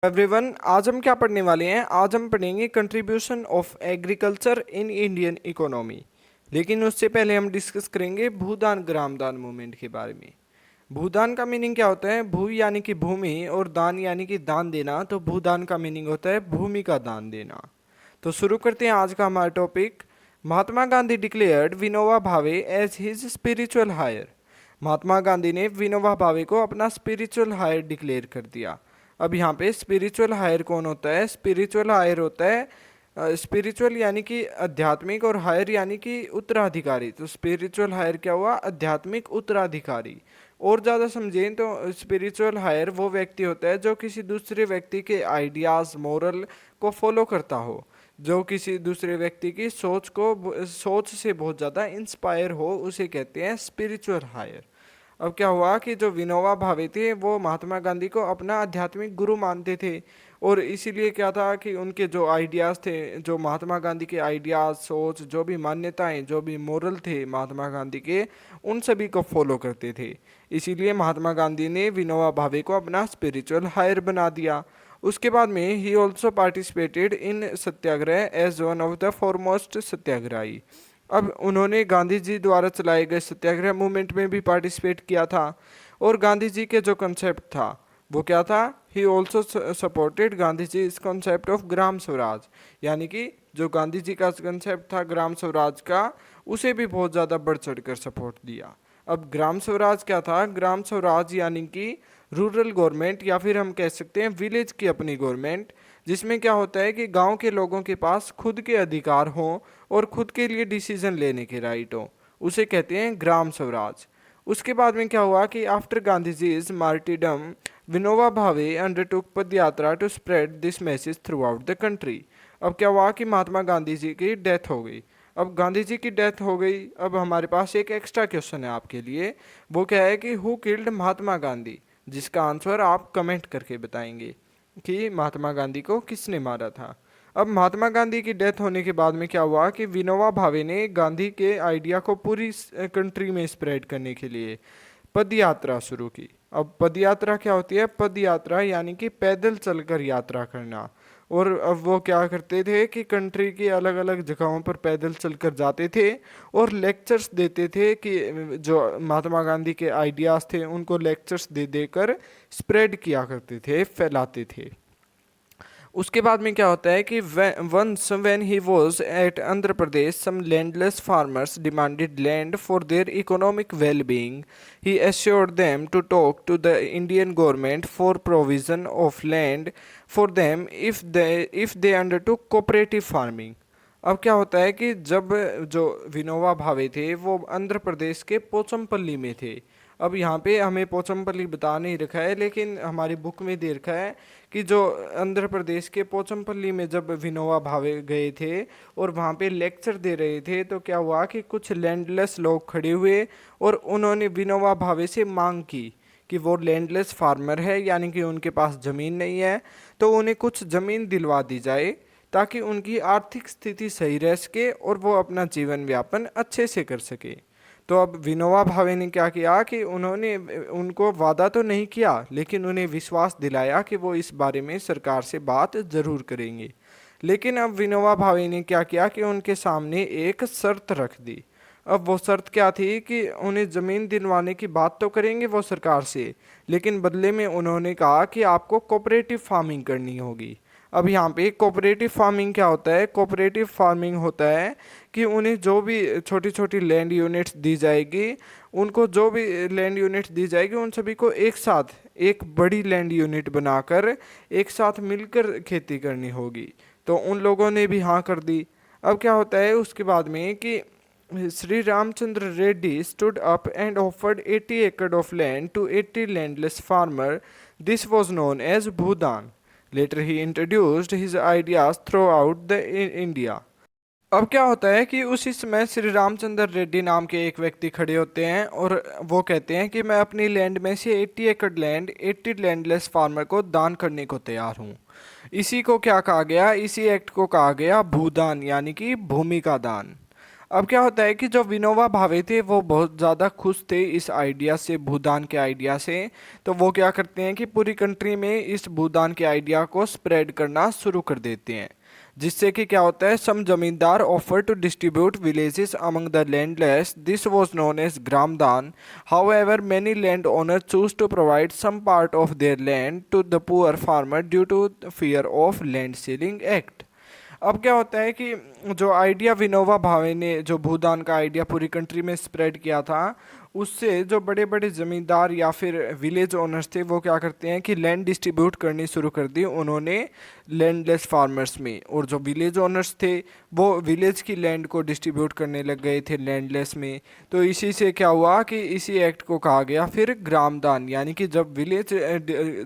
Everyone, आज हम क्या पढ़ने वाले हैं। आज हम पढ़ेंगे contribution of agriculture in Indian economy. लेकिन उससे पहले हम डिस्कस करेंगे भूदान ग्रामदान मूवमेंट के बारे में। भूदान का मीनिंग क्या होता है? भू यानी कि भूमि और दान यानी कि दान देना। तो भूदान का मीनिंग होता है भूमि का दान देना। तो शुरू करते हैं आज का हमारा topic. Mahatma Gandhi declared Vinoba Bhave as his spiritual higher. Mahatma Gandhi ने विनोबा भावे को अपना स्पिरिचुअल हायर डिक्लेयर कर दिया। अब यहाँ पे स्पिरिचुअल हायर कौन होता है? स्पिरिचुअल हायर होता है स्पिरिचुअल यानी कि आध्यात्मिक, और हायर यानी कि उत्तराधिकारी। तो स्पिरिचुअल हायर क्या हुआ? आध्यात्मिक उत्तराधिकारी। और ज़्यादा समझें तो स्पिरिचुअल हायर वो व्यक्ति होता है जो किसी दूसरे व्यक्ति के आइडियाज़, मोरल को फॉलो करता हो, जो किसी दूसरे व्यक्ति की सोच से बहुत ज़्यादा इंस्पायर हो, उसे कहते हैं स्पिरिचुअल हायर। अब क्या हुआ कि जो विनोबा भावे थे वो महात्मा गांधी को अपना आध्यात्मिक गुरु मानते थे। और इसीलिए क्या था कि उनके जो आइडियाज़ थे, जो महात्मा गांधी के आइडियाज़, सोच, जो भी मान्यताएं, जो भी मोरल थे महात्मा गांधी के, उन सभी को फॉलो करते थे। इसीलिए महात्मा गांधी ने विनोबा भावे को अपना स्पिरिचुअल हायर बना दिया। उसके बाद में ही also participated in satyagraha as one of the foremost satyagrahi. अब उन्होंने गांधी जी द्वारा चलाए गए सत्याग्रह मूवमेंट में भी पार्टिसिपेट किया था। और गांधी जी के जो कंसेप्ट था वो क्या था? He also supported Gandhi ji इस कॉन्सेप्ट ऑफ ग्राम स्वराज। यानी कि जो गांधी जी का कंसेप्ट था ग्राम स्वराज का, उसे भी बहुत ज़्यादा बढ़ चढ़ कर सपोर्ट दिया। अब ग्राम स्वराज क्या था? ग्राम स्वराज यानी कि रूरल गवर्नमेंट, या फिर हम कह सकते हैं विलेज की अपनी गवर्नमेंट, जिसमें क्या होता है कि गांव के लोगों के पास खुद के अधिकार हों और खुद के लिए डिसीजन लेने के राइट हो, उसे कहते हैं ग्राम स्वराज। उसके बाद में क्या हुआ कि after Gandhi ji is martyrdom, Vinoba Bhave undertook padyatra to spread this message throughout the country. अब क्या हुआ कि महात्मा गांधी जी की डेथ हो गई। अब गांधी जी की डेथ हो गई, अब हमारे पास एक एक्स्ट्रा क्वेश्चन है आपके लिए। वो क्या है कि हु किल्ड महात्मा गांधी, जिसका आंसर आप कमेंट करके बताएंगे कि महात्मा गांधी को किसने मारा था। अब महात्मा गांधी की डेथ होने के बाद में क्या हुआ कि विनोबा भावे ने गांधी के आइडिया को पूरी कंट्री में स्प्रेड करने के लिए पद यात्रा शुरू की। अब पद यात्रा क्या होती है? पद यात्रा यानी कि पैदल चलकर यात्रा करना। और अब वो क्या करते थे कि कंट्री की अलग अलग जगहों पर पैदल चलकर जाते थे और लेक्चर्स देते थे, कि जो महात्मा गांधी के आइडियाज़ थे उनको लेक्चर्स दे देकर स्प्रेड किया करते थे, फैलाते थे। उसके बाद में क्या होता है कि once when he was at Andhra Pradesh, some landless farmers demanded land for their economic well being. He assured them to talk to the Indian government for provision of land for them if they undertook cooperative farming. अब क्या होता है कि जब जो विनोबा भावे थे वो आंध्र प्रदेश के पोचमपल्ली में थे। अब यहाँ पे हमें पोचमपल्ली बता नहीं रखा है, लेकिन हमारी बुक में दे रखा है कि जो आंध्र प्रदेश के पोचमपल्ली में जब विनोबा भावे गए थे और वहाँ पे लेक्चर दे रहे थे, तो क्या हुआ कि कुछ लैंडलेस लोग खड़े हुए और उन्होंने विनोबा भावे से मांग की कि वो लैंडलेस फार्मर है, यानी कि उनके पास ज़मीन नहीं है, तो उन्हें कुछ ज़मीन दिलवा दी जाए ताकि उनकी आर्थिक स्थिति सही रह सके और वो अपना जीवन यापन अच्छे से कर सके। तो अब विनोबा भावे ने क्या किया कि उन्होंने उनको वादा तो नहीं किया, लेकिन उन्हें विश्वास दिलाया कि वो इस बारे में सरकार से बात ज़रूर करेंगे। लेकिन अब विनोबा भावे ने क्या किया कि उनके सामने एक शर्त रख दी। अब वो शर्त क्या थी कि उन्हें ज़मीन दिलवाने की बात तो करेंगे वो सरकार से, लेकिन बदले में उन्होंने कहा कि आपको कोऑपरेटिव फार्मिंग करनी होगी। अब यहाँ पे कोऑपरेटिव फार्मिंग क्या होता है? कोऑपरेटिव फार्मिंग होता है कि उन्हें जो भी छोटी छोटी लैंड यूनिट्स दी जाएगी, उनको जो भी लैंड यूनिट्स दी जाएगी उन सभी को एक साथ एक बड़ी लैंड यूनिट बनाकर एक साथ मिलकर खेती करनी होगी। तो उन लोगों ने भी हाँ कर दी। अब क्या होता है उसके बाद में कि Shri Ramchandra Reddy stood up and offered 80 एकड़ of land to 80 landless farmer. This was known as Bhoodan. Later he introduced his ideas throughout the India. अब क्या होता है कि उसी समय श्री रामचंद्र रेड्डी नाम के एक व्यक्ति खड़े होते हैं और वो कहते हैं कि मैं अपनी लैंड में से 80 एकड़ लैंड 80 लैंडलेस फार्मर को दान करने को तैयार हूँ। इसी को क्या कहा गया? इसी एक्ट को कहा गया भूदान, यानी कि भूमि का दान। अब क्या होता है कि जो विनोबा भावे थे वो बहुत ज़्यादा खुश थे इस आइडिया से, भूदान के आइडिया से। तो वो क्या करते हैं कि पूरी कंट्री में इस भूदान के आइडिया को स्प्रेड करना शुरू कर देते हैं, जिससे कि क्या होता है, some zamindar offer to distribute villages among the landless, this was known as Gramdan. However many land owner choose to provide some part of their land to the poor farmer due to fear of land ceiling act. अब क्या होता है कि जो idea Vinoba Bhave ने जो भूदान का idea पूरी कंट्री में स्प्रेड किया था, उससे जो बड़े बड़े ज़मींदार या फिर विलेज ओनर्स थे वो क्या करते हैं कि लैंड डिस्ट्रीब्यूट करनी शुरू कर दी उन्होंने लैंडलेस फार्मर्स में। और जो विलेज ओनर्स थे वो विलेज की लैंड को डिस्ट्रीब्यूट करने लग गए थे लैंडलेस में। तो इसी से क्या हुआ कि इसी एक्ट को कहा गया फिर ग्रामदान, यानी कि जब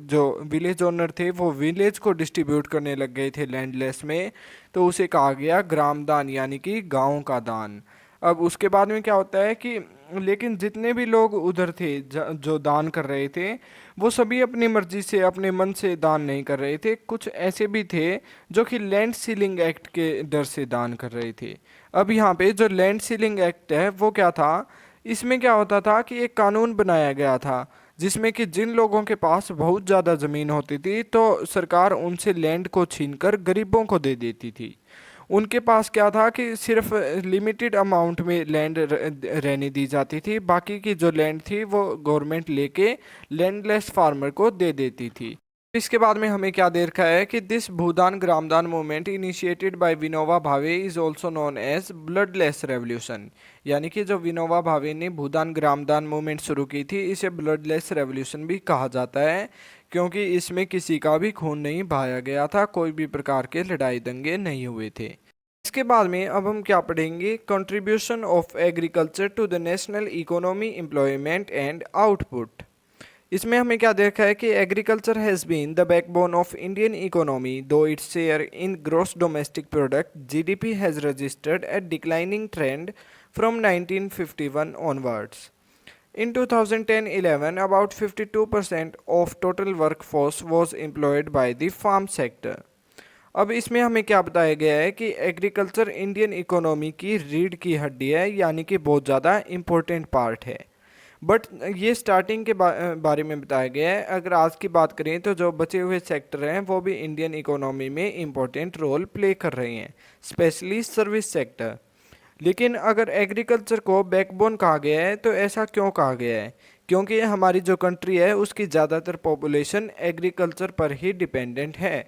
जो विलेज ओनर थे वो विलेज को डिस्ट्रीब्यूट करने लग गए थे लैंडलेस में, तो उसे कहा गया ग्रामदान, यानी कि गाँव का दान। अब उसके बाद में क्या होता है कि लेकिन जितने भी लोग उधर थे जो दान कर रहे थे, वो सभी अपनी मर्जी से अपने मन से दान नहीं कर रहे थे। कुछ ऐसे भी थे जो कि लैंड सीलिंग एक्ट के डर से दान कर रहे थे। अब यहाँ पे जो लैंड सीलिंग एक्ट है वो क्या था, इसमें क्या होता था कि एक कानून बनाया गया था जिसमें कि जिन लोगों के पास बहुत ज़्यादा ज़मीन होती थी तो सरकार उनसे लैंड को छीनकर गरीबों को दे देती थी। उनके पास क्या था कि सिर्फ लिमिटेड अमाउंट में लैंड रहने दी जाती थी, बाकी की जो लैंड थी वो गवर्नमेंट लेके लैंडलेस फार्मर को दे देती थी। इसके बाद में हमें क्या देखा है कि this Bhoodan Gramdan movement initiated by Vinoba Bhave is also known as bloodless revolution, यानी कि जो विनोबा भावे ने भूदान ग्रामदान मूवमेंट शुरू की थी इसे ब्लडलेस रेवोल्यूशन भी कहा जाता है, क्योंकि इसमें किसी का भी खून नहीं बहाया गया था, कोई भी प्रकार के लड़ाई दंगे नहीं हुए थे। इसके बाद में अब हम क्या पढ़ेंगे, contribution of agriculture to the national economy, employment and output. इसमें हमें क्या देखा है कि agriculture has been the backbone of Indian economy, though its share in gross domestic product GDP has registered a declining trend from 1951 onwards. In 2010-11, about 52% of total workforce was employed by the farm sector. अब इसमें हमें क्या बताया गया है कि agriculture Indian economy की रीढ़ की हड्डी है, यानी कि बहुत ज़्यादा इम्पोर्टेंट पार्ट है। बट ये स्टार्टिंग के बारे में बताया गया है। अगर आज की बात करें तो जो बचे हुए सेक्टर हैं वो भी इंडियन इकोनॉमी में इम्पोर्टेंट रोल प्ले कर रहे हैं, स्पेशली सर्विस सेक्टर। लेकिन अगर एग्रीकल्चर को बैकबोन कहा गया है तो ऐसा क्यों कहा गया है, क्योंकि हमारी जो कंट्री है उसकी ज़्यादातर पॉपुलेशन एग्रीकल्चर पर ही डिपेंडेंट है।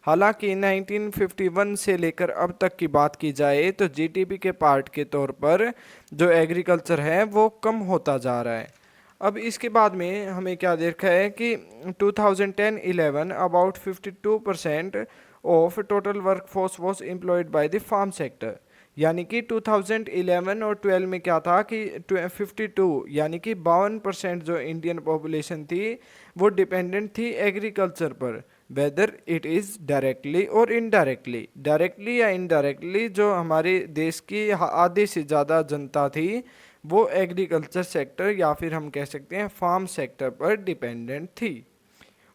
हालांकि 1951 से लेकर अब तक की बात की जाए तो जीडीपी के पार्ट के तौर पर जो एग्रीकल्चर है वो कम होता जा रहा है। अब इसके बाद में हमें क्या देखा है कि 2010-11 about 52% of total workforce was employed by the farm sector, यानी कि 2011 और 12 में क्या था कि 52 यानी कि 52% जो इंडियन पॉपुलेशन थी वो डिपेंडेंट थी एग्रीकल्चर पर, वेदर इट इज़ डायरेक्टली और इनडायरेक्टली। डायरेक्टली या इनडायरेक्टली जो हमारे देश की आधे से ज़्यादा जनता थी वो एग्रीकल्चर सेक्टर या फिर हम कह सकते हैं फार्म सेक्टर पर डिपेंडेंट थी।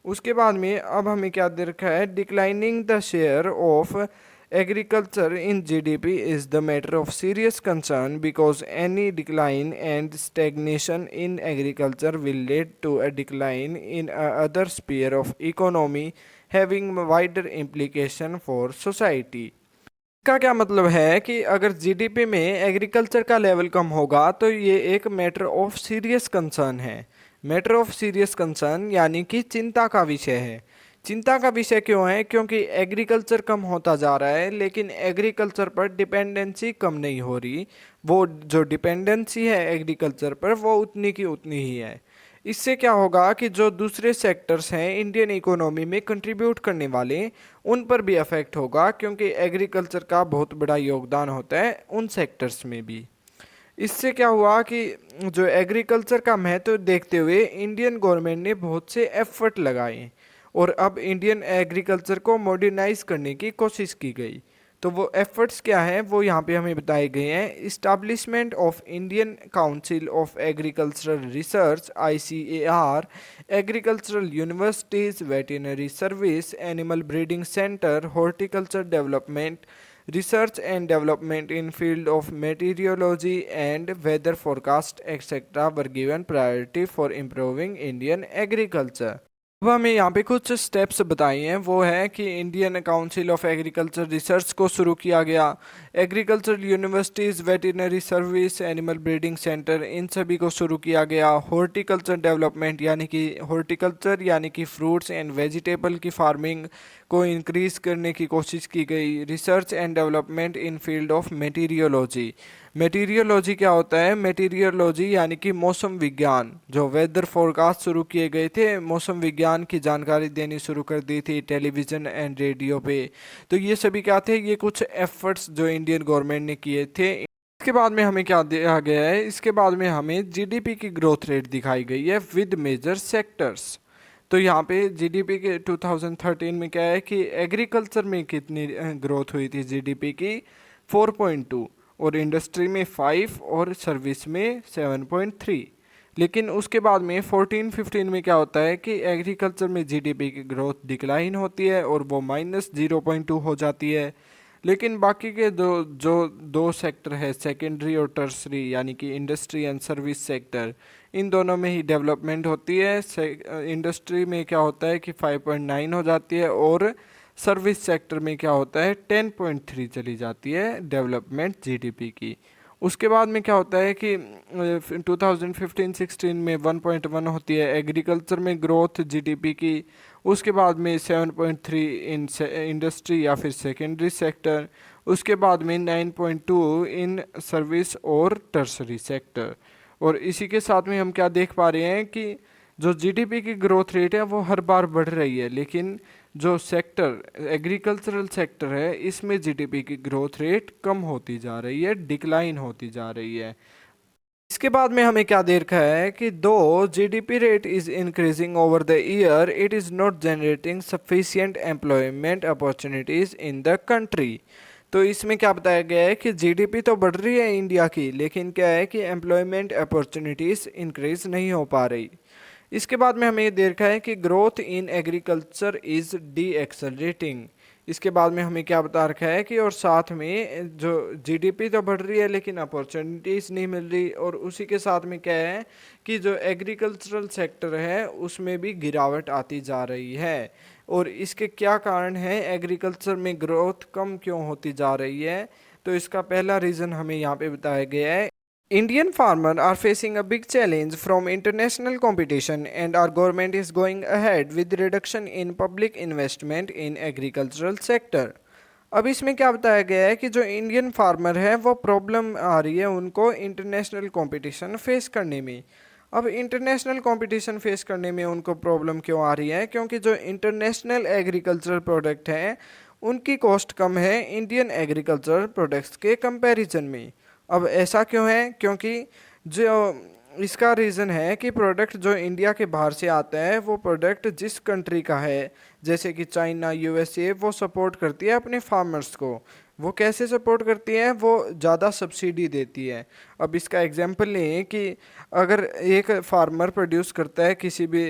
उसके बाद में अब हमें क्या दे रखा है, declining the share of agriculture in GDP is the matter of serious concern because any decline and stagnation in agriculture will lead to a decline in other sphere of economy having wider implication for society. इसका क्या मतलब है कि अगर GDP में agriculture का level कम होगा तो ये एक मैटर ऑफ सीरियस कंसर्न है। मैटर ऑफ सीरियस कंसर्न यानी कि चिंता का विषय है। चिंता का विषय क्यों है, क्योंकि एग्रीकल्चर कम होता जा रहा है लेकिन एग्रीकल्चर पर डिपेंडेंसी कम नहीं हो रही। वो जो डिपेंडेंसी है एग्रीकल्चर पर वो उतनी की उतनी ही है। इससे क्या होगा कि जो दूसरे सेक्टर्स हैं इंडियन इकोनॉमी में कंट्रीब्यूट करने वाले उन पर भी अफेक्ट होगा, क्योंकि एग्रीकल्चर का बहुत बड़ा योगदान होता है उन सेक्टर्स में भी। इससे क्या हुआ कि जो एग्रीकल्चर का महत्व देखते हुए इंडियन गवर्नमेंट ने बहुत से एफर्ट लगाए और अब इंडियन एग्रीकल्चर को मॉडर्नाइज करने की कोशिश की गई। तो वो एफर्ट्स क्या हैं वो यहाँ पे हमें बताए गए हैं। Establishment of Indian Council of agricultural research ICAR, agricultural universities, veterinary service, animal breeding centre, horticulture development research and development in field of meteorology and weather forecast etc. were given priority for improving Indian agriculture. अब हमें यहाँ पे कुछ steps बताए हैं, वो है कि Indian Council of Agriculture Research को शुरू किया गया, agricultural universities, veterinary service, animal breeding centre, इन सभी को शुरू किया गया। हॉर्टिकल्चर डेवलपमेंट यानी कि हॉर्टिकल्चर यानी कि फ्रूट्स एंड वेजिटेबल की फार्मिंग को इंक्रीज़ करने की कोशिश की गई। Research and development in field of meteorology, meteorology क्या होता है? मेटीरियोलॉजी यानी कि मौसम विज्ञान, जो वेदर फोरकास्ट शुरू किए गए थे, मौसम विज्ञान की जानकारी देनी शुरू कर दी थी टेलीविज़न एंड रेडियो पे। तो ये सभी क्या थे? ये कुछ एफर्ट्स जो इंडियन गवर्नमेंट ने किए थे। इसके बाद में हमें क्या दिया गया है? इसके बाद में हमें जीडीपी की ग्रोथ रेट दिखाई गई है विद मेजर सेक्टर्स। तो यहाँ पे जीडीपी के 2013 में क्या है कि एग्रीकल्चर में कितनी ग्रोथ हुई थी जीडीपी की? 4.2, और इंडस्ट्री में 5 और सर्विस में 7.3। लेकिन उसके बाद में 14-15 में क्या होता है कि एग्रीकल्चर में जीडीपी की ग्रोथ डिक्लाइन होती है और वो -0.2 हो जाती है। लेकिन बाकी के दो सेक्टर है, सेकेंडरी और टर्सरी, यानी कि इंडस्ट्री एंड सर्विस सेक्टर, इन दोनों में ही डेवलपमेंट होती है। इंडस्ट्री में क्या होता है कि 5.9 हो जाती है और सर्विस सेक्टर में क्या होता है 10.3 चली जाती है डेवलपमेंट जीडीपी की। उसके बाद में क्या होता है कि 2015-16 में 1.1 होती है एग्रीकल्चर में ग्रोथ जीडीपी की। उसके बाद में 7.3 इन इंडस्ट्री या फिर सेकेंडरी सेक्टर। उसके बाद में 9.2 इन सर्विस और टर्सरी सेक्टर। और इसी के साथ में हम क्या देख पा रहे हैं कि जो जीडीपी की ग्रोथ रेट है वो हर बार बढ़ रही है, लेकिन जो सेक्टर एग्रीकल्चरल सेक्टर है इसमें जीडीपी की ग्रोथ रेट कम होती जा रही है, डिक्लाइन होती जा रही है। इसके बाद में हमें क्या देखा है कि दो GDP rate is increasing over the year, it is not generating sufficient employment opportunities in the country. तो इसमें क्या बताया गया है कि जीडीपी तो बढ़ रही है इंडिया की, लेकिन क्या है कि एम्प्लॉयमेंट अपॉर्चुनिटीज़ इंक्रीज नहीं हो पा रही। इसके बाद में हमें ये देखा है कि growth in agriculture is D accelerating. इसके बाद में हमें क्या बता रखा है कि और साथ में जो जीडीपी तो बढ़ रही है लेकिन अपॉर्चुनिटीज़ नहीं मिल रही, और उसी के साथ में क्या है कि जो एग्रीकल्चरल सेक्टर है उसमें भी गिरावट आती जा रही है। और इसके क्या कारण है? एग्रीकल्चर में ग्रोथ कम क्यों होती जा रही है? तो इसका पहला रीज़न हमें यहाँ पे बताया गया है, Indian farmers are facing a big challenge from international competition and our government is going ahead with reduction in public investment in agricultural sector। अब इसमें क्या बताया गया है कि जो इंडियन फार्मर है वो प्रॉब्लम आ रही है उनको इंटरनेशनल कंपटीशन फेस करने में। अब इंटरनेशनल कंपटीशन फेस करने में उनको प्रॉब्लम क्यों आ रही है? क्योंकि जो इंटरनेशनल एग्रीकल्चर प्रोडक्ट हैं उनकी कॉस्ट कम है इंडियन एग्रीकल्चर प्रोडक्ट्स के कंपैरिजन में। अब ऐसा क्यों है? क्योंकि जो इसका रीज़न है कि प्रोडक्ट जो इंडिया के बाहर से आता है वो प्रोडक्ट जिस कंट्री का है, जैसे कि चाइना, यूएसए, वो सपोर्ट करती है अपने फार्मर्स को। वो कैसे सपोर्ट करती है? वो ज़्यादा सब्सिडी देती है। अब इसका एग्जांपल लें कि अगर एक फार्मर प्रोड्यूस करता है किसी भी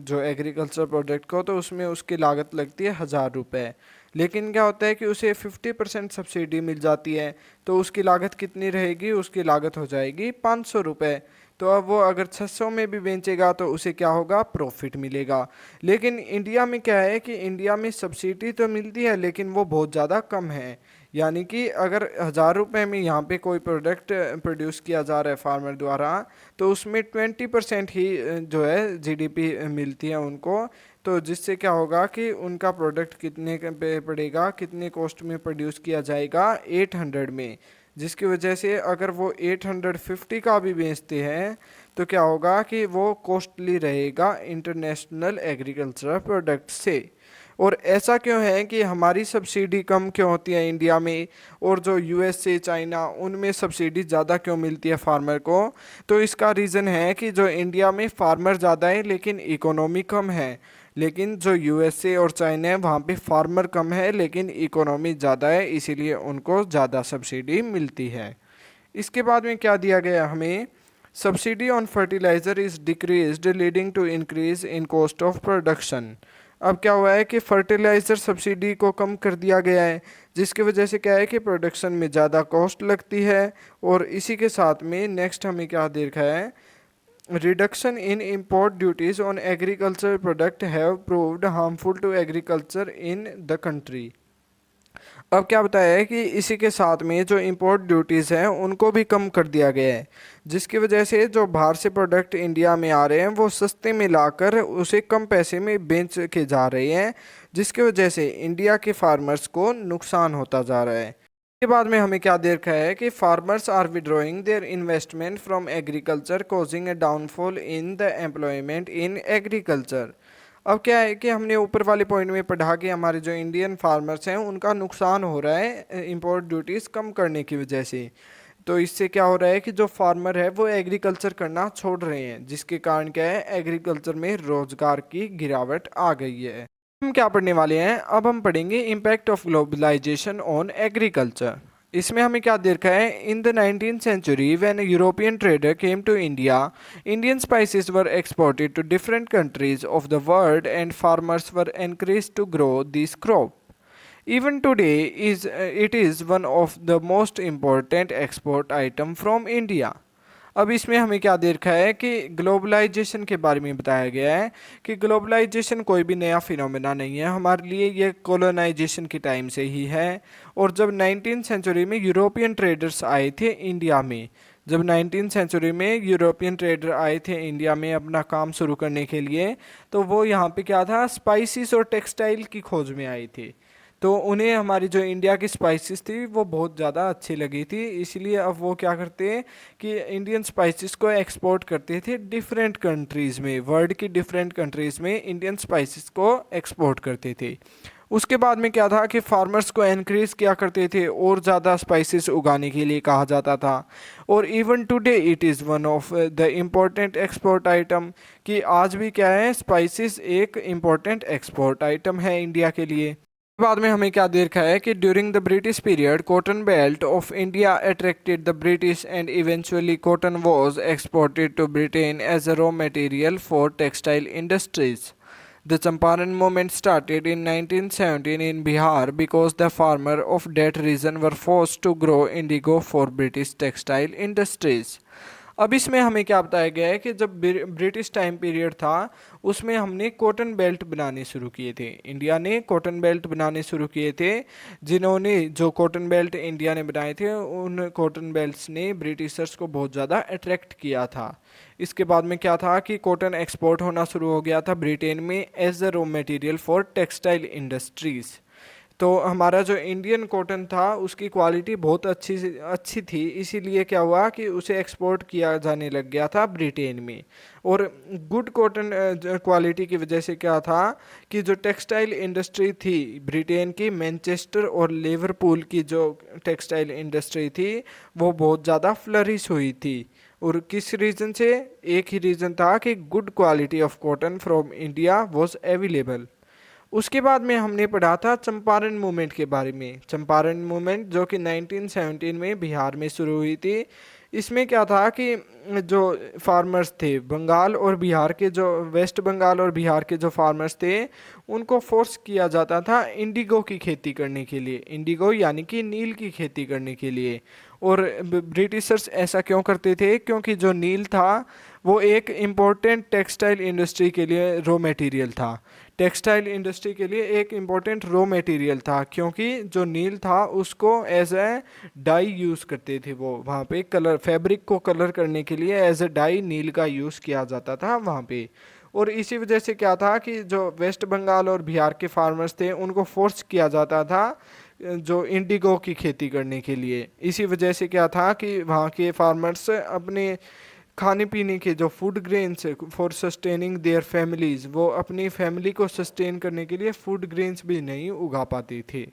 जो एग्रीकल्चर प्रोडक्ट को, तो उसमें उसकी लागत लगती है 1000 रुपये, लेकिन क्या होता है कि उसे 50% सब्सिडी मिल जाती है, तो उसकी लागत कितनी रहेगी? उसकी लागत हो जाएगी 500 रुपये। तो अब वो अगर 600 में भी बेचेगा तो उसे क्या होगा? प्रॉफिट मिलेगा। लेकिन इंडिया में क्या है कि इंडिया में सब्सिडी तो मिलती है लेकिन वो बहुत ज़्यादा कम है। यानी कि अगर 1000 रुपये में यहाँ पे कोई प्रोडक्ट प्रोड्यूस किया जा रहा है फार्मर द्वारा, तो उसमें 20% ही जो है जीडीपी मिलती है उनको। तो जिससे क्या होगा कि उनका प्रोडक्ट कितने पे पड़ेगा, कितने कॉस्ट में प्रोड्यूस किया जाएगा? 800 में। जिसकी वजह से अगर वो 850 का भी बेचते हैं तो क्या होगा कि वो कॉस्टली रहेगा इंटरनेशनल एग्रीकल्चरल प्रोडक्ट से। और ऐसा क्यों है कि हमारी सब्सिडी कम क्यों होती है इंडिया में, और जो यूएसए, चाइना, उनमें सब्सिडी ज़्यादा क्यों मिलती है फार्मर को? तो इसका रीज़न है कि जो इंडिया में फार्मर ज़्यादा है लेकिन इकोनॉमी कम है, लेकिन जो यूएसए और चाइना है वहाँ पे फार्मर कम है लेकिन इकोनॉमी ज़्यादा है, इसीलिए उनको ज़्यादा सब्सिडी मिलती है। इसके बाद में क्या दिया गया हमें? Subsidy on fertiliser is decreased leading to increase in cost of production. अब क्या हुआ है कि फर्टिलाइज़र सब्सिडी को कम कर दिया गया है, जिसकी वजह से क्या है कि प्रोडक्शन में ज़्यादा कॉस्ट लगती है। और इसी के साथ में नेक्स्ट हमें क्या देखा है, reduction in import duties on agriculture product have proved harmful to agriculture in the country. अब क्या बताया है कि इसी के साथ में जो इम्पोर्ट ड्यूटीज़ हैं उनको भी कम कर दिया गया है, जिसकी वजह से जो बाहर से प्रोडक्ट इंडिया में आ रहे हैं वो सस्ते में लाकर उसे कम पैसे में बेच के जा रहे हैं, जिसकी वजह से इंडिया के फार्मर्स को नुकसान होता जा रहा है। के बाद में हमें क्या देखा है कि farmers are withdrawing their investment from agriculture causing a downfall in the employment in agriculture. अब क्या है कि हमने ऊपर वाले पॉइंट में पढ़ा कि हमारे जो इंडियन फार्मर्स हैं उनका नुकसान हो रहा है इंपोर्ट ड्यूटीज़ कम करने की वजह से। तो इससे क्या हो रहा है कि जो फार्मर है वो एग्रीकल्चर करना छोड़ रहे हैं, जिसके कारण क्या है एग्रीकल्चर में रोजगार की गिरावट आ गई है। हम क्या पढ़ने वाले हैं, अब हम पढ़ेंगे impact of globalisation on agriculture. इसमें हमें क्या देखा है, in the 19th century when European trader came to India, Indian spices were exported to different countries of the world and farmers were encourage to grow this crop. Even today it is one of the most important export item from India। अब इसमें हमें क्या देखा है कि globalisation के बारे में बताया गया है कि ग्लोबलाइजेशन कोई भी नया फिनोमेना नहीं है हमारे लिए, ये कॉलोनाइजेशन के टाइम से ही है। और जब 19th सेंचुरी में यूरोपियन ट्रेडर्स आए थे इंडिया में, जब 19th सेंचुरी में यूरोपियन ट्रेडर आए थे इंडिया में अपना काम शुरू करने के लिए, तो वो यहाँ पे क्या था, स्पाइसेस और टेक्सटाइल की खोज में आए थे। तो उन्हें हमारी जो इंडिया की स्पाइसेस थी वो बहुत ज़्यादा अच्छी लगी थी, इसलिए अब वो क्या करते हैं कि इंडियन स्पाइसेस को एक्सपोर्ट करते थे डिफरेंट कंट्रीज़ में, वर्ल्ड की डिफरेंट कंट्रीज़ में इंडियन स्पाइसेस को एक्सपोर्ट करते थे। उसके बाद में क्या था कि फार्मर्स को एनकरेज किया करते थे और ज़्यादा स्पाइसेस उगाने के लिए कहा जाता था। और even today it is one of the important export item, कि आज भी क्या है, स्पाइसेस एक इम्पोर्टेंट एक्सपोर्ट आइटम है इंडिया के लिए। बाद में हमें क्या देखा है कि during the British period cotton belt of India attracted the British and eventually cotton was exported to Britain as a raw material for textile industries. The Champaran movement started in 1917 in Bihar because the farmers of that region were forced to grow indigo for British textile industries। अब इसमें हमें क्या बताया गया है कि जब British time period था उसमें हमने कॉटन बेल्ट बनाने शुरू किए थे, इंडिया ने कॉटन बेल्ट बनाने शुरू किए थे। जिन्होंने जो कॉटन बेल्ट इंडिया ने बनाए थे उन कॉटन बेल्ट्स ने ब्रिटिशर्स को बहुत ज़्यादा अट्रैक्ट किया था। इसके बाद में क्या था कि कॉटन एक्सपोर्ट होना शुरू हो गया था ब्रिटेन में as a raw material for textile industries. तो हमारा जो इंडियन कॉटन था उसकी क्वालिटी बहुत अच्छी थी, इसीलिए क्या हुआ कि उसे एक्सपोर्ट किया जाने लग गया था ब्रिटेन में। और गुड कॉटन क्वालिटी की वजह से क्या था कि जो टेक्सटाइल इंडस्ट्री थी ब्रिटेन की, मैनचेस्टर और लिवरपूल की जो टेक्सटाइल इंडस्ट्री थी वो बहुत ज़्यादा फ्लरिश हुई थी। और किस रीज़न से, एक ही रीज़न था कि good quality of cotton from India was available. उसके बाद में हमने पढ़ा था चंपारण मूवमेंट के बारे में। चंपारण मूवमेंट जो कि 1917 में बिहार में शुरू हुई थी। इसमें क्या था कि जो फार्मर्स थे बंगाल और बिहार के, जो वेस्ट बंगाल और बिहार के जो फार्मर्स थे उनको फोर्स किया जाता था इंडिगो की खेती करने के लिए, इंडिगो यानी कि नील की खेती करने के लिए। और ब्रिटिशर्स ऐसा क्यों करते थे, क्योंकि जो नील था वो एक इम्पोर्टेंट टेक्सटाइल इंडस्ट्री के लिए रॉ मटेरियल था, टेक्सटाइल इंडस्ट्री के लिए एक इम्पोर्टेंट रॉ मटेरियल था, क्योंकि जो नील था उसको एज ए डाई यूज़ करते थे वो वहाँ पे, कलर फैब्रिक को कलर करने के लिए एज ए डाई नील का यूज़ किया जाता था वहाँ पे। और इसी वजह से क्या था कि जो वेस्ट बंगाल और बिहार के फार्मर्स थे उनको फोर्स किया जाता था जो इंडिगो की खेती करने के लिए। इसी वजह से क्या था कि वहाँ के फार्मर्स अपने खाने पीने के जो food grains for sustaining there families, वो अपनी फैमिली को सस्टेन करने के लिए फूड ग्रेन्स भी नहीं उगा पाते थे।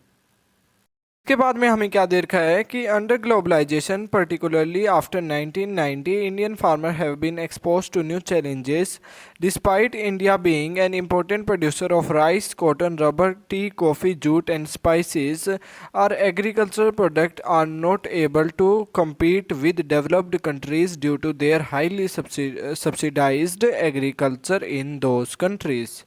इसके बाद में हमें क्या देखा है कि under globalisation particularly after 1990 Indian farmer have been exposed to new challenges. Despite India being an important producer of rice, cotton, rubber, tea, coffee, jute and spices, our agricultural product are not able to compete with developed countries due to their highly subsidized agriculture in those countries।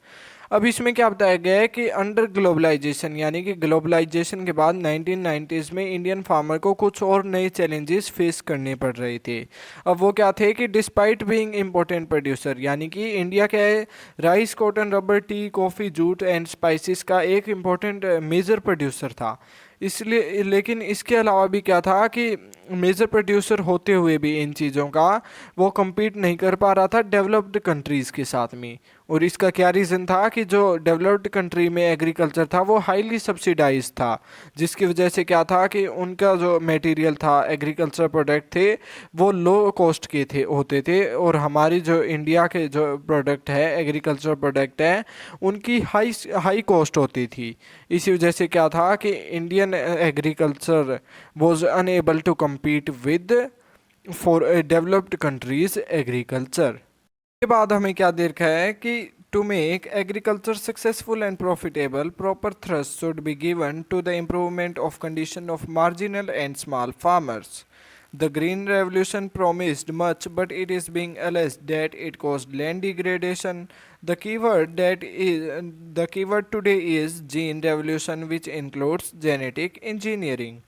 अब इसमें क्या बताया गया है कि under globalisation यानी कि globalisation के बाद 1990s में इंडियन फार्मर को कुछ और नए चैलेंजेस फेस करने पड़ रहे थे। अब वो क्या थे कि डिस्पाइट बीइंग इम्पोर्टेंट प्रोड्यूसर यानी कि इंडिया क्या है, rice, cotton, rubber, tea, coffee, jute and spices का एक इम्पोर्टेंट मेजर प्रोड्यूसर था। इसलिए लेकिन इसके अलावा भी क्या था कि मेजर प्रोड्यूसर होते हुए भी इन चीज़ों का वो compete नहीं कर पा रहा था डेवलप्ड कंट्रीज़ के साथ में। और इसका क्या रीज़न था कि जो डेवलप्ड कंट्री में एग्रीकल्चर था वो हाईली सब्सिडाइज था, जिसकी वजह से क्या था कि उनका जो मटेरियल था, एग्रीकल्चर प्रोडक्ट थे, वो लो कॉस्ट के थे होते थे, और हमारी जो इंडिया के जो प्रोडक्ट है, एग्रीकल्चर प्रोडक्ट है, उनकी हाई हाई कॉस्ट होती थी। इसी वजह से क्या था कि Indian agriculture was unable to compete with for developed countries agriculture. के बाद हमें क्या देखा है कि to make agriculture successful and profitable proper thrust should be given to the improvement of condition of marginal and small farmers. The Green Revolution promised much, but it is being alleged that it caused land degradation. The keyword today is gene revolution, which includes genetic engineering.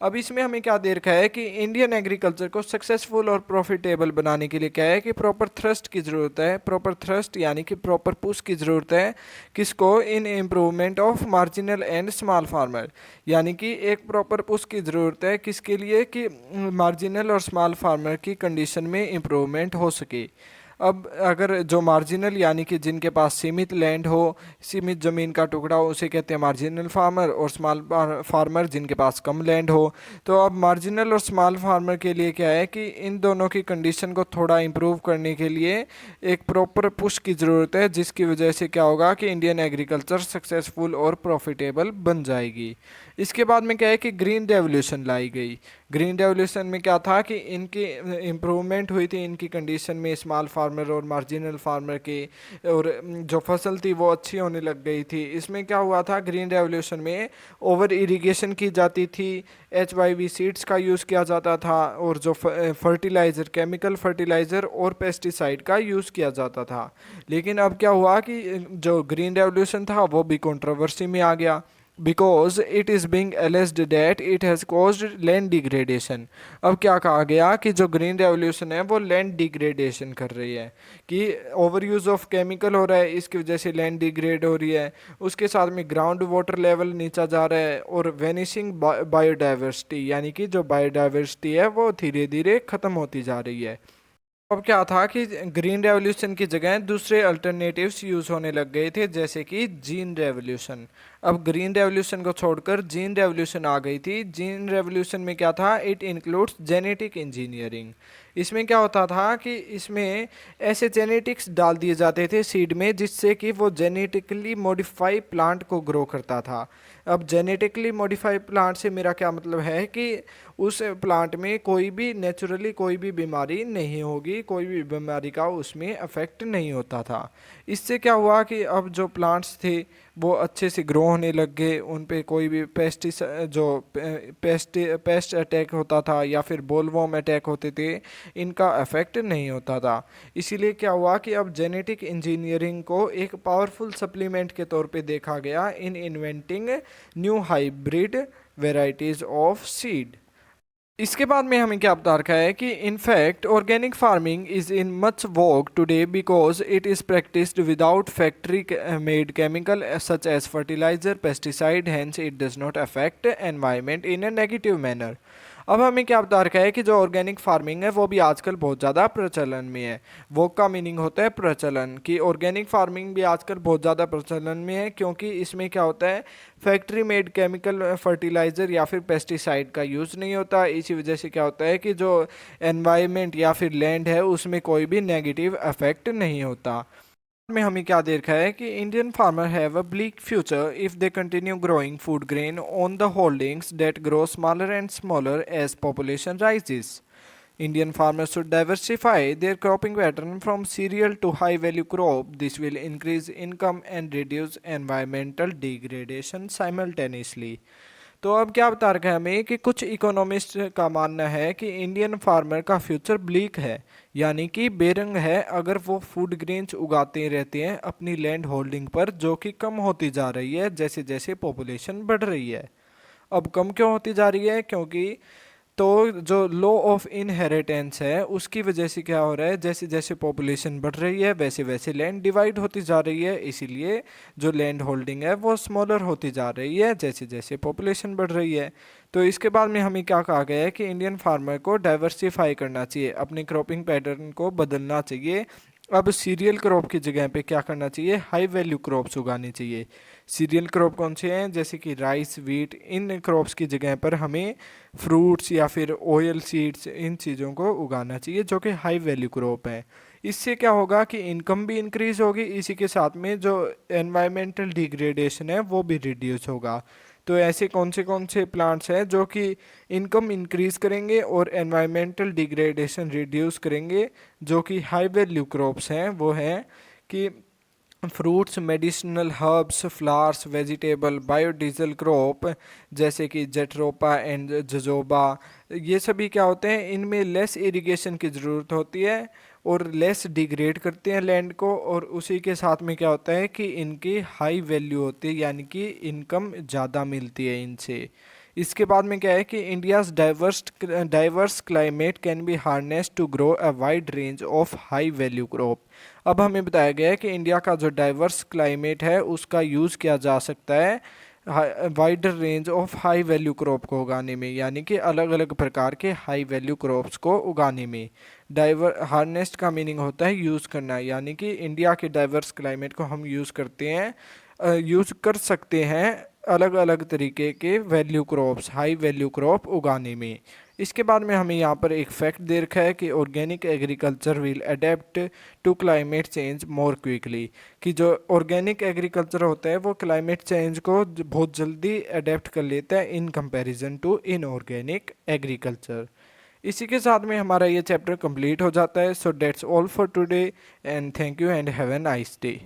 अब इसमें हमें क्या दे रखा है कि Indian agriculture को successful और profitable बनाने के लिए क्या है कि प्रॉपर थ्रस्ट की ज़रूरत है। प्रॉपर थ्रस्ट यानी कि प्रॉपर पुश की ज़रूरत है। किसको? In improvement of marginal and small farmer, यानी कि एक प्रॉपर पुश की ज़रूरत है किसके लिए कि मार्जिनल और स्मॉल फार्मर की कंडीशन में इम्प्रूवमेंट हो सके। अब अगर जो मार्जिनल यानी कि जिनके पास सीमित लैंड हो, सीमित ज़मीन का टुकड़ा हो, उसे कहते हैं मार्जिनल फार्मर, और स्मॉल फार्मर जिनके पास कम लैंड हो। तो अब मार्जिनल और स्मॉल फार्मर के लिए क्या है कि इन दोनों की कंडीशन को थोड़ा इम्प्रूव करने के लिए एक प्रॉपर पुश की ज़रूरत है, जिसकी वजह से क्या होगा कि इंडियन एग्रीकल्चर सक्सेसफुल और प्रॉफिटेबल बन जाएगी। इसके बाद में क्या है कि ग्रीन रेवोल्यूशन लाई गई। ग्रीन रेवोल्यूशन में क्या था कि इनकी इम्प्रूवमेंट हुई थी इनकी कंडीशन में, स्मॉल फार्मर और मार्जिनल फार्मर की, और जो फसल थी वो अच्छी होने लग गई थी। इसमें क्या हुआ था ग्रीन रेवोल्यूशन में, ओवर इरिगेशन की जाती थी, HYV सीड्स का यूज़ किया जाता था, और जो फर्टिलाइज़र, केमिकल फर्टिलाइज़र और पेस्टिसाइड का यूज़ किया जाता था। लेकिन अब क्या हुआ कि जो ग्रीन रेवोल्यूशन था वो भी कंट्रोवर्सी में आ गया, because it is being alleged that it has caused land degradation. अब क्या कहा गया कि जो ग्रीन रेवोल्यूशन है वो लैंड डिग्रेडेशन कर रही है, कि ओवर यूज़ ऑफ केमिकल हो रहा है, इसकी वजह से लैंड डिग्रेड हो रही है। उसके साथ में ग्राउंड वाटर लेवल नीचा जा रहा है, और वेनिशिंग बायोडाइवर्सिटी यानी कि जो बायोडाइवर्सिटी है वो धीरे धीरे ख़त्म होती जा रही है। अब क्या था कि ग्रीन रेवोल्यूशन की जगह दूसरे अल्टरनेटिव्स यूज़ होने लग गए थे, जैसे कि जीन रेवोल्यूशन। अब ग्रीन रेवोल्यूशन को छोड़कर जीन रेवोल्यूशन आ गई थी। जीन रेवोल्यूशन में क्या था? It includes genetic engineering. इसमें क्या होता था कि इसमें ऐसे जेनेटिक्स डाल दिए जाते थे सीड में, जिससे कि वो जेनेटिकली मॉडिफाई प्लांट को ग्रो करता था। अब जेनेटिकली मॉडिफाई प्लांट से मेरा क्या मतलब है कि उस प्लांट में कोई भी नेचुरली कोई भी बीमारी नहीं होगी, कोई भी बीमारी का उसमें अफेक्ट नहीं होता था। इससे क्या हुआ कि अब जो प्लांट्स थे वो अच्छे से ग्रो होने लग गए, उन पे कोई भी पेस्ट अटैक होता था या फिर बोलवॉर्म अटैक होते थे, इनका अफेक्ट नहीं होता था। इसीलिए क्या हुआ कि अब जेनेटिक इंजीनियरिंग को एक पावरफुल सप्लीमेंट के तौर पे देखा गया in inventing new hybrid varieties of seed. इसके बाद में हमें क्या बता रखा है कि in fact organic farming is in much vogue today because it is practised without factory made chemical such as fertiliser pesticide, hence it does not affect environment in a negative manner. अब हमें क्या बता रखा है कि जो ऑर्गेनिक फार्मिंग है वो भी आजकल बहुत ज़्यादा प्रचलन में है। वो का मीनिंग होता है प्रचलन, कि ऑर्गेनिक फार्मिंग भी आजकल बहुत ज़्यादा प्रचलन में है, क्योंकि इसमें क्या होता है फैक्ट्री मेड केमिकल फर्टिलाइज़र या फिर पेस्टिसाइड का यूज़ नहीं होता। इसी वजह से क्या होता है कि जो एनवायरनमेंट या फिर लैंड है उसमें कोई भी नेगेटिव इफेक्ट नहीं होता। में हमें क्या दे रखा है कि Indian farmer have a bleak future if they continue growing food grain on the holdings that grow smaller and smaller as population rises. Indian farmers should diversify their cropping pattern from cereal to high value crop. This will increase income and reduce environmental degradation simultaneously. तो अब क्या बता रखा है हमें कि कुछ economist का मानना है कि इंडियन फार्मर का फ्यूचर ब्लीक है, यानी कि बेरंग है अगर वो फूड ग्रेन्स उगाते रहते हैं अपनी लैंड होल्डिंग पर, जो कि कम होती जा रही है जैसे जैसे पॉपुलेशन बढ़ रही है। अब कम क्यों होती जा रही है? क्योंकि तो जो लॉ ऑफ इनहेरिटेंस है उसकी वजह से क्या हो रहा है, जैसे जैसे पॉपुलेशन बढ़ रही है वैसे वैसे लैंड डिवाइड होती जा रही है, इसीलिए जो लैंड होल्डिंग है वो स्मॉलर होती जा रही है जैसे जैसे पॉपुलेशन बढ़ रही है। तो इसके बाद में हमें क्या कहा गया है कि इंडियन फार्मर को डाइवर्सिफाई करना चाहिए, अपनी क्रॉपिंग पैटर्न को बदलना चाहिए। अब सीरियल क्रॉप की जगह पे क्या करना चाहिए, हाई वैल्यू क्रॉप्स उगानी चाहिए। सीरियल क्रॉप कौन से हैं? जैसे कि राइस, वीट, इन क्रॉप्स की जगह पर हमें फ्रूट्स या फिर ऑयल सीड्स, इन चीज़ों को उगाना चाहिए जो कि हाई वैल्यू क्रॉप है। इससे क्या होगा कि इनकम भी इंक्रीज होगी, इसी के साथ में जो एनवायरमेंटल डिग्रेडेशन है वो भी रिड्यूस होगा। तो ऐसे कौन से प्लांट्स हैं जो कि इनकम इंक्रीज करेंगे और एनवायरमेंटल डिग्रेडेशन रिड्यूस करेंगे, जो कि हाई वैल्यू क्रॉप्स हैं? वो हैं कि fruits, medicinal herbs, flowers, vegetable, biodiesel crop जैसे कि जेट्रोपा एंड जजोबा। ये सभी क्या होते हैं, इनमें लेस इरिगेशन की ज़रूरत होती है और लेस डिग्रेड करते हैं लैंड को, और उसी के साथ में क्या होता है कि इनकी हाई वैल्यू होती है, यानी कि इनकम ज़्यादा मिलती है इनसे। इसके बाद में क्या है कि India's diverse climate can be harness to grow a wide range of high value crop. अब हमें बताया गया है कि इंडिया का जो डाइवर्स क्लाइमेट है उसका यूज़ किया जा सकता है wider range of high value crop को उगाने में, यानी कि अलग अलग प्रकार के हाई वैल्यू क्रॉप्स को उगाने में। हार्नेस्ट का मीनिंग होता है यूज़ करना, यानी कि इंडिया के डाइवर्स क्लाइमेट को हम यूज़ कर सकते हैं अलग अलग तरीके के value crops, high value crop उगाने में। इसके बाद में हमें यहाँ पर एक फैक्ट दे रखा है कि organic agriculture will adapt to climate change more quickly, कि जो ऑर्गेनिक एग्रीकल्चर होता है वो क्लाइमेट चेंज को बहुत जल्दी अडेप्ट कर लेता है in comparison to inorganic agriculture. इसी के साथ में हमारा ये चैप्टर कंप्लीट हो जाता है। So that's all for today and thank you and have a nice day.